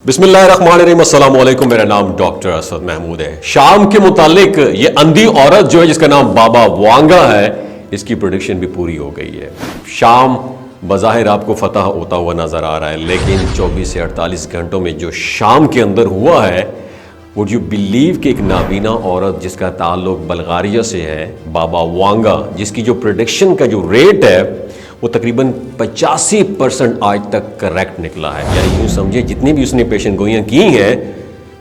बिस्मिल्लाहिर्रहमानिर्रहीम, अस्सलाम वालेकुम। मेरा नाम डॉक्टर असद महमूद है। शाम के मुतालिक ये अंधी औरत जो है जिसका नाम बाबा वांगा है, इसकी प्रेडिक्शन भी पूरी हो गई है। शाम बज़ाहिर आपको फतह होता हुआ नजर आ रहा है, लेकिन 24 से 48 घंटों में जो शाम के अंदर हुआ है, वुड यू बिलीव कि एक नाबीना औरत जिसका ताल्लुक बल्गारिया से है, बाबा वांगा, जिसकी जो प्रेडिक्शन का जो रेट है वो तकरीबन 85% आज तक करेक्ट निकला है। यानी यूँ समझिए जितनी भी उसने पेशन गोइयाँ की हैं,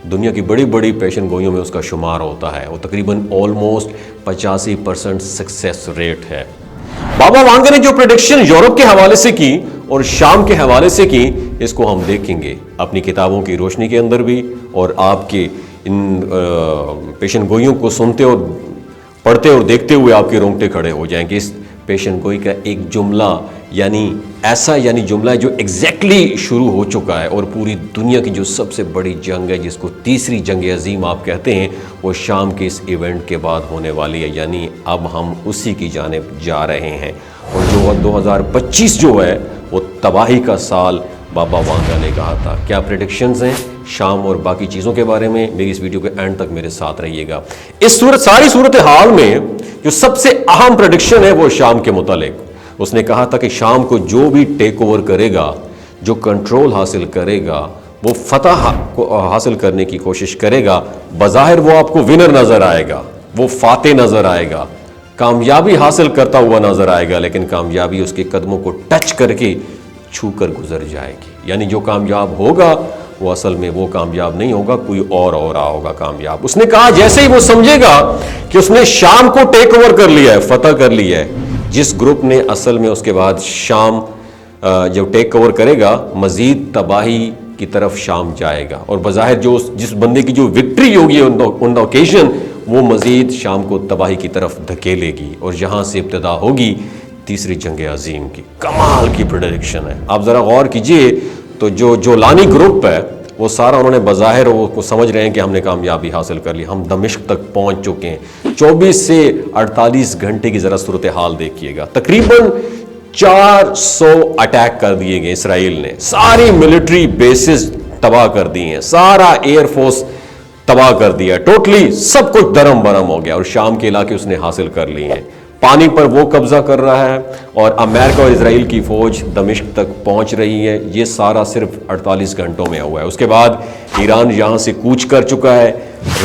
दुनिया की बड़ी बड़ी पेशन गोइयों में उसका शुमार होता है। वो तकरीबन ऑलमोस्ट 85% सक्सेस रेट है। बाबा वांगा ने जो प्रेडिक्शन यूरोप के हवाले से की और शाम के हवाले से की, इसको हम देखेंगे अपनी किताबों की रोशनी के अंदर भी, और आपके इन पेशन गोइयों को सुनते और पढ़ते और देखते हुए आपके रोंगटे खड़े हो जाएंगे। इस पेशन गोई का एक जुमला यानी जुमला है जो एग्जैक्टली शुरू हो चुका है, और पूरी दुनिया की जो सबसे बड़ी जंग है, जिसको तीसरी जंग अजीम आप कहते हैं, वो शाम के इस इवेंट के बाद होने वाली है। यानी अब हम उसी की जानिब जा रहे हैं। और जो 2025 जो है वो तबाही का साल बाबा वांगा ने कहा था। क्या प्रेडिक्शंस हैं शाम और बाकी चीज़ों के बारे में, मेरी इस वीडियो के एंड तक मेरे साथ रहिएगा। इस सारी सूरत हाल में जो सबसे अहम प्रेडिक्शन है वो शाम के मुतालिक। उसने कहा था कि शाम को जो भी टेक ओवर करेगा, जो कंट्रोल हासिल करेगा, वो फतह को हासिल करने की कोशिश करेगा। बज़ाहिर वो आपको विनर नज़र आएगा, वो फाते नज़र आएगा, कामयाबी हासिल करता हुआ नज़र आएगा, लेकिन कामयाबी उसके कदमों को टच करके छू कर गुजर जाएगी। यानी जो कामयाब होगा वो असल में वो कामयाब नहीं होगा, कोई और रहा होगा कामयाब। उसने कहा जैसे ही वो समझेगा कि उसने शाम को टेक ओवर कर लिया है, फतह कर लिया है, जिस ग्रुप ने असल में उसके बाद शाम जब टेक ओवर करेगा, मजीद तबाही की तरफ शाम जाएगा। और बज़ाहिर जो जिस बंदे की जो विक्ट्री होगी ऑन ओकेजन, वो मजीद शाम को तबाही की तरफ धकेलेगी, और यहाँ से इब्तिदा होगी तीसरी जंग अजीम की। कमाल की प्रेडिक्शन है। आप ज़रा गौर कीजिए तो जो जोलानी ग्रुप है वो सारा उन्होंने बज़ाहिर वो समझ रहे हैं कि हमने कामयाबी हासिल कर ली, हम दमिश्क तक पहुंच चुके हैं। 24 से 48 घंटे की ज़रा सूरत हाल देखिएगा। तकरीबन 400 अटैक कर दिए गए इसराइल ने, सारी मिलिट्री बेसिस तबाह कर दी हैं, सारा एयरफोर्स तबाह कर दिया, टोटली सब कुछ दरम बरम हो गया, और शाम के इलाके उसने हासिल कर लिए हैं। पानी पर वो कब्जा कर रहा है, और अमेरिका और इजराइल की फौज दमिश्क तक पहुंच रही है। ये सारा सिर्फ 48 घंटों में हुआ है। उसके बाद ईरान यहाँ से कूच कर चुका है,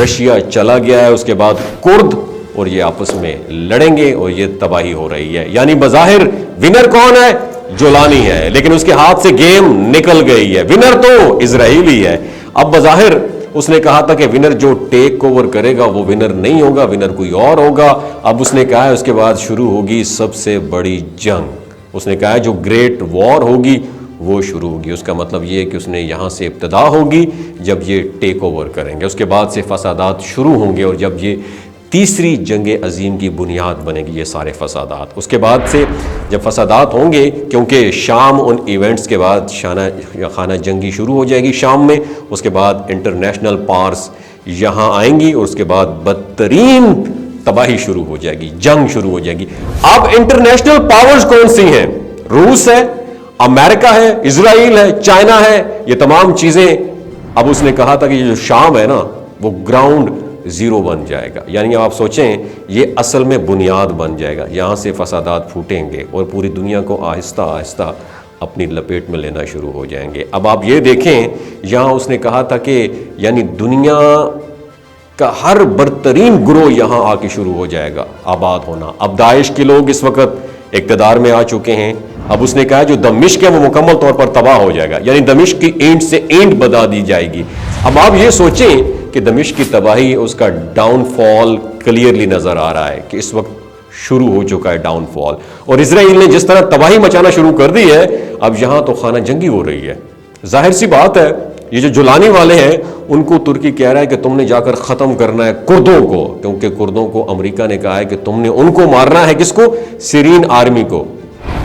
रशिया चला गया है, उसके बाद कुर्द और ये आपस में लड़ेंगे, और ये तबाही हो रही है। यानी बज़ाहिर विनर कौन है? जोलानी है, लेकिन उसके हाथ से गेम निकल गई है। विनर तो इजराइली है। अब बज़ाहिर उसने कहा था कि विनर जो टेक ओवर करेगा वो विनर नहीं होगा, विनर कोई और होगा। अब उसने कहा है उसके बाद शुरू होगी सबसे बड़ी जंग। उसने कहा है जो ग्रेट वॉर होगी वो शुरू होगी। उसका मतलब ये है कि उसने यहाँ से इब्तिदा होगी जब ये टेक ओवर करेंगे, उसके बाद से फसादात शुरू होंगे, और जब ये तीसरी जंग अजीम की बुनियाद बनेगी ये सारे फसादात। उसके बाद से जब फसादात होंगे, क्योंकि शाम उन इवेंट्स के बाद खाना जंगी शुरू हो जाएगी शाम में, उसके बाद इंटरनेशनल पावर्स यहाँ आएंगी, और उसके बाद बदतरीन तबाही शुरू हो जाएगी, जंग शुरू हो जाएगी। अब इंटरनेशनल पावर्स कौन सी हैं? रूस है, अमेरिका है, इजराइल है, चाइना है, ये तमाम चीज़ें। अब उसने कहा था कि ये जो शाम है ना, वो ग्राउंड ज़ीरो बन जाएगा। यानी आप सोचें ये असल में बुनियाद बन जाएगा। यहाँ से फसादात फूटेंगे और पूरी दुनिया को आहिस्ता आहिस्ता अपनी लपेट में लेना शुरू हो जाएंगे। अब आप ये देखें, यहाँ उसने कहा था कि यानी दुनिया का हर बदतरीन ग्रोह यहाँ आके शुरू हो जाएगा आबाद होना। अब दाइश के लोग इस वक्त इक़्तिदार में आ चुके हैं। अब उसने कहा जो दमिश्क है वो मुकम्मल तौर पर तबाह हो जाएगा, यानी दमिश्क की ईंट से ईंट बना दी जाएगी। अब आप ये सोचें कि दमिश्क की तबाही, उसका डाउनफॉल क्लियरली नजर आ रहा है कि इस वक्त शुरू हो चुका है डाउनफॉल। और इजराइल ने जिस तरह तबाही मचाना शुरू कर दी है, अब यहां तो खाना जंगी हो रही है। जाहिर सी बात है, ये जो जुलानी वाले हैं उनको तुर्की कह रहा है कि तुमने जाकर ख़त्म करना है कुर्दों को, क्योंकि कुर्दों को अमेरिका ने कहा है कि तुमने उनको मारना है। किसको? सीरियन आर्मी को।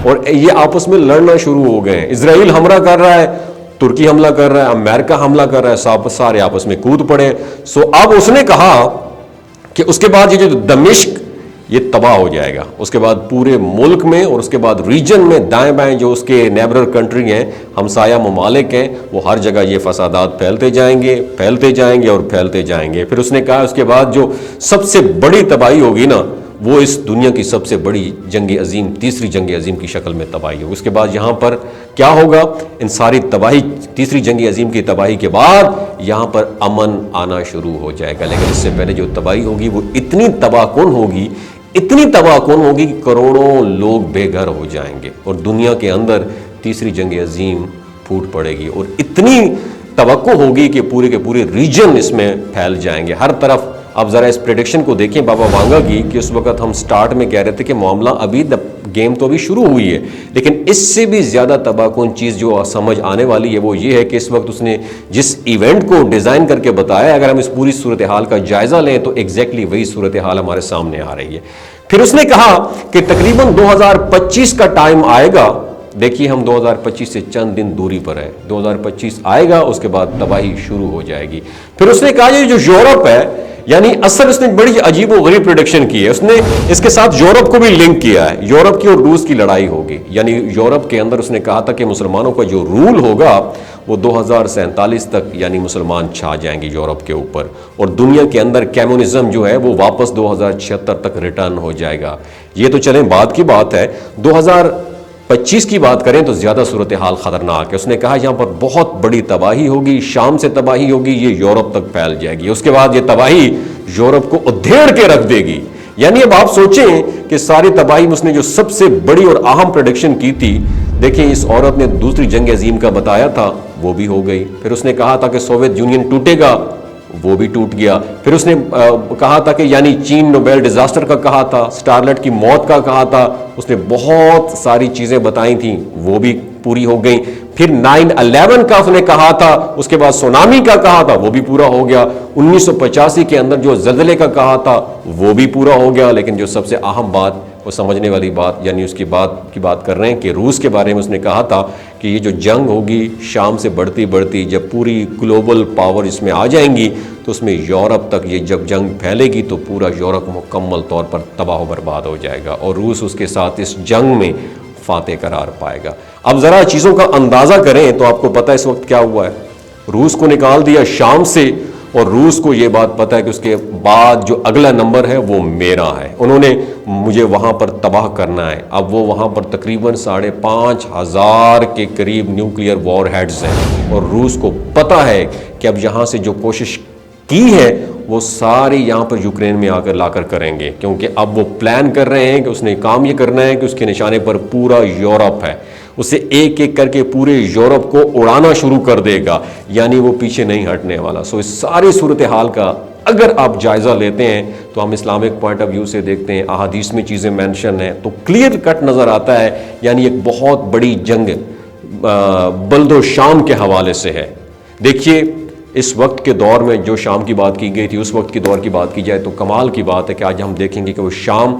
और ये आपस में लड़ना शुरू हो गए हैं। इजराइल हमला कर रहा है, तुर्की हमला कर रहा है, अमेरिका हमला कर रहा है, सारे आपस में कूद पड़े। सो अब उसने कहा कि उसके बाद ये जो दमिश्क ये तबाह हो जाएगा। उसके बाद पूरे मुल्क में और उसके बाद रीजन में दाएं बाएं जो उसके नेबरर कंट्री हैं, हमसाया ममालिक हैं, वो हर जगह ये फसादात फैलते जाएंगे, फैलते जाएंगे और फैलते जाएंगे। फिर उसने कहा उसके बाद जो सबसे बड़ी तबाही होगी ना, वो इस दुनिया की सबसे बड़ी जंग अजीम, तीसरी जंग अजीम की शक्ल में तबाही होगी। उसके बाद यहाँ पर क्या होगा, इन सारी तबाही, तीसरी जंग अजीम की तबाही के बाद यहाँ पर अमन आना शुरू हो जाएगा। लेकिन इससे पहले जो तबाही होगी वो इतनी तबाहकुन होगी, इतनी तबाहकुन होगी कि करोड़ों लोग बेघर हो जाएंगे और दुनिया के अंदर तीसरी जंग अजीम फूट पड़ेगी और इतनी तवक्को होगी कि पूरे के पूरे रीजन इसमें फैल जाएंगे हर तरफ। अब ज़रा इस प्रेडिक्शन को देखें बाबा वांगा की, कि उस वक्त हम स्टार्ट में कह रहे थे कि मामला अभी गेम तो अभी शुरू हुई है, लेकिन इससे भी ज़्यादा तबाहकुन चीज़ जो समझ आने वाली है वो ये है कि इस वक्त उसने जिस इवेंट को डिज़ाइन करके बताया, अगर हम इस पूरी सूरत हाल का जायज़ा लें तो एग्जैक्टली वही सूरत हाल हमारे सामने आ रही है। फिर उसने कहा कि तकरीबन 2025 का टाइम आएगा। देखिए हम 2025 से चंद दिन दूरी पर है, 2025 आएगा, उसके बाद तबाही शुरू हो जाएगी। फिर उसने कहा ये जो यूरोप है, यानी असल उसने बड़ी अजीब व गरीब प्रेडिक्शन की है। उसने इसके साथ यूरोप को भी लिंक किया है। यूरोप की और रूस की लड़ाई होगी, यानी यूरोप के अंदर उसने कहा था कि मुसलमानों का जो रूल होगा वो 2047 तक यानी मुसलमान छा जाएंगे यूरोप के ऊपर, और दुनिया के अंदर कम्युनिज्म जो है वो वापस 2076 तक रिटर्न हो जाएगा। ये तो चलें बात की बात है। 2025 की बात करें तो ज़्यादा सूरत हाल ख़तरनाक है। उसने कहा यहाँ पर बहुत बड़ी तबाही होगी, शाम से तबाही होगी, ये यूरोप तक फैल जाएगी। उसके बाद ये तबाही यूरोप को उधेड़ के रख देगी। यानी अब आप सोचें कि सारी तबाही में उसने जो सबसे बड़ी और अहम प्रेडिक्शन की थी, देखिए इस औरत ने दूसरी जंग अजीम का बताया था, वो भी हो गई। फिर उसने कहा था कि सोवियत यूनियन टूटेगा, वो भी टूट गया। फिर उसने कहा था कि यानी चीन नोबेल डिजास्टर का कहा था, स्टारलेट की मौत का कहा था, उसने बहुत सारी चीजें बताई थी, वो भी पूरी हो गई। फिर 9/11 का उसने कहा था, उसके बाद सुनामी का कहा था, वो भी पूरा हो गया। 1985 के अंदर जो ज़लज़ले का कहा था वो भी पूरा हो गया। लेकिन जो सबसे अहम बात, वो समझने वाली बात, यानी उसकी बात कर रहे हैं कि रूस के बारे में उसने कहा था कि ये जो जंग होगी शाम से बढ़ती बढ़ती जब पूरी ग्लोबल पावर इसमें आ जाएंगी तो उसमें यूरोप तक ये जब जंग फैलेगी तो पूरा यूरोप मुकम्मल तौर पर तबाह बर्बाद हो जाएगा और रूस उसके साथ इस जंग में फातेह करार पाएगा। अब ज़रा चीज़ों का अंदाज़ा करें तो आपको पता है इस वक्त क्या हुआ है। रूस को निकाल दिया शाम से, और रूस को ये बात पता है कि उसके बाद जो अगला नंबर है वो मेरा है, उन्होंने मुझे वहाँ पर तबाह करना है। अब वो वहाँ पर तकरीबन 5,500 के करीब न्यूक्लियर वॉर हेड्स हैं और रूस को पता है कि अब यहाँ से जो कोशिश की है वो सारी यहाँ पर यूक्रेन में आकर लाकर करेंगे, क्योंकि अब वो प्लान कर रहे हैं कि उसने काम ये करना है कि उसके निशाने पर पूरा यूरोप है, उसे एक एक करके पूरे यूरोप को उड़ाना शुरू कर देगा, यानी वो पीछे नहीं हटने वाला। सो इस सारी सूरत हाल का अगर आप जायज़ा लेते हैं तो हम इस्लामिक पॉइंट ऑफ व्यू से देखते हैं, अहादीस में चीज़ें मेंशन हैं तो क्लियर कट नज़र आता है, यानी एक बहुत बड़ी जंग बल्दो शाम के हवाले से है। देखिए इस वक्त के दौर में जो शाम की बात की गई थी, उस वक्त के दौर की बात की जाए तो कमाल की बात है कि आज हम देखेंगे कि वो शाम,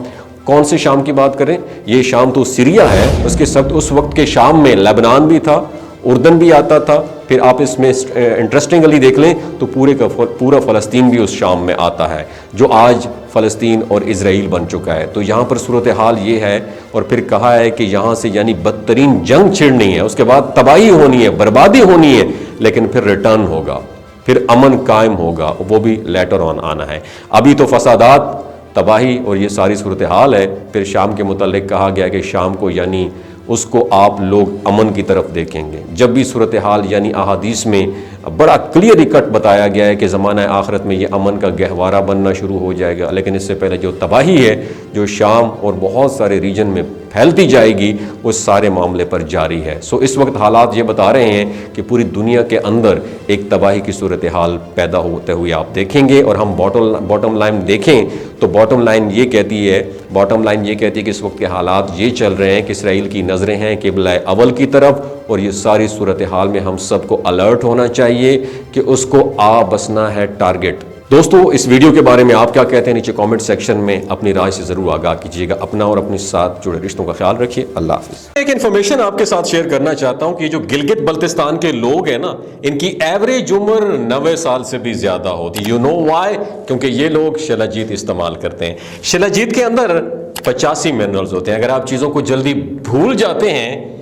कौन से शाम की बात करें, ये शाम तो सीरिया है, उसके साथ उस वक्त के शाम में लेबनान भी था, उर्दन भी आता था। फिर आप इसमें इंटरेस्टिंगली देख लें तो पूरा फ़लस्तीन भी उस शाम में आता है, जो आज फ़लस्तीन और इजराइल बन चुका है। तो यहाँ पर सूरत हाल ये है, और फिर कहा है कि यहाँ से यानी बदतरीन जंग छिड़नी है, उसके बाद तबाही होनी है, बर्बादी होनी है, लेकिन फिर रिटर्न होगा, फिर अमन कायम होगा, वो भी लेटर ऑन आना है। अभी तो फसादात, तबाही और ये सारी सूरत हाल है। फिर शाम के मुतालिक कहा गया कि शाम को यानी उसको आप लोग अमन की तरफ देखेंगे। जब भी सूरत हाल यानी अहादीस में बड़ा क्लियर कट बताया गया है कि ज़माना आखिरत में ये अमन का गहवारा बनना शुरू हो जाएगा, लेकिन इससे पहले जो तबाही है जो शाम और बहुत सारे रीजन में फैलती जाएगी उस सारे मामले पर जारी है। सो इस वक्त हालात ये बता रहे हैं कि पूरी दुनिया के अंदर एक तबाही की सूरत हाल पैदा होते हुए आप देखेंगे। और हम बॉटम लाइन देखें तो बॉटम लाइन ये कहती है कि इस वक्त के हालात ये चल रहे हैं कि इसराइल की नज़रें हैं क़िबला अव्वल की तरफ, और ये सारी सूरत हाल में हम सबको अलर्ट होना चाहिए कि उसको आ बसना है टारगेट। दोस्तों इस वीडियो के बारे में आप क्या कहते हैं नीचे कमेंट सेक्शन में अपनी राय से जरूर आगाह कीजिएगा। अपना और अपने साथ जुड़े रिश्तों का ख्याल रखिए। अल्लाह हाफिज। एक इन्फॉर्मेशन आपके साथ शेयर करना चाहता हूं कि जो गिलगित बल्तिस्तान के लोग हैं ना, इनकी एवरेज उम्र 90 साल से भी ज्यादा होती। You know why? क्योंकि ये लोग शिलाजीत इस्तेमाल करते हैं। शिलाजीत के अंदर 85 मिनरल्स होते हैं। अगर आप चीजों को जल्दी भूल जाते हैं,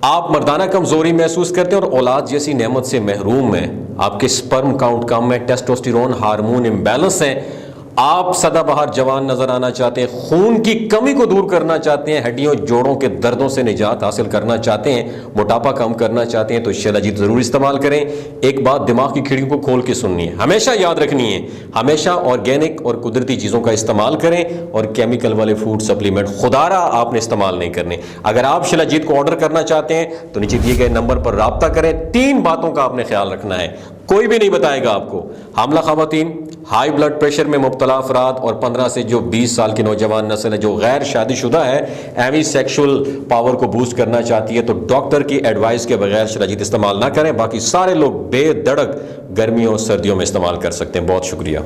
आप मर्दाना कमजोरी महसूस करते हैं और औलाद जैसी नेमत से महरूम हैं, आपके स्पर्म काउंट कम है, टेस्टोस्टेरोन हार्मोन इम्बैलेंस है, आप सदाबहार जवान नजर आना चाहते हैं, खून की कमी को दूर करना चाहते हैं, हड्डियों जोड़ों के दर्दों से निजात हासिल करना चाहते हैं, मोटापा कम करना चाहते हैं, तो शिलाजीत जरूर इस्तेमाल करें। एक बात दिमाग की खिड़की को खोल के सुननी है, हमेशा याद रखनी है, हमेशा ऑर्गेनिक और कुदरती चीजों का इस्तेमाल करें और केमिकल वाले फूड सप्लीमेंट खुदारा आपने इस्तेमाल नहीं करने। अगर आप शिलाजीत को ऑर्डर करना चाहते हैं तो नीचे दिए गए नंबर पर राब्ता करें। 3 बातों का आपने ख्याल रखना है, कोई भी नहीं बताएगा आपको। हामला खवातीन, हाई ब्लड प्रेशर में मुब्तला अफराद और 15 से जो 20 साल की नौजवान नस्ल है जो गैर शादीशुदा है, एवी सेक्सुअल पावर को बूस्ट करना चाहती है, तो डॉक्टर की एडवाइस के बगैर शिलाजीत इस्तेमाल ना करें। बाकी सारे लोग बेधड़क गर्मियों और सर्दियों में इस्तेमाल कर सकते हैं। बहुत शुक्रिया।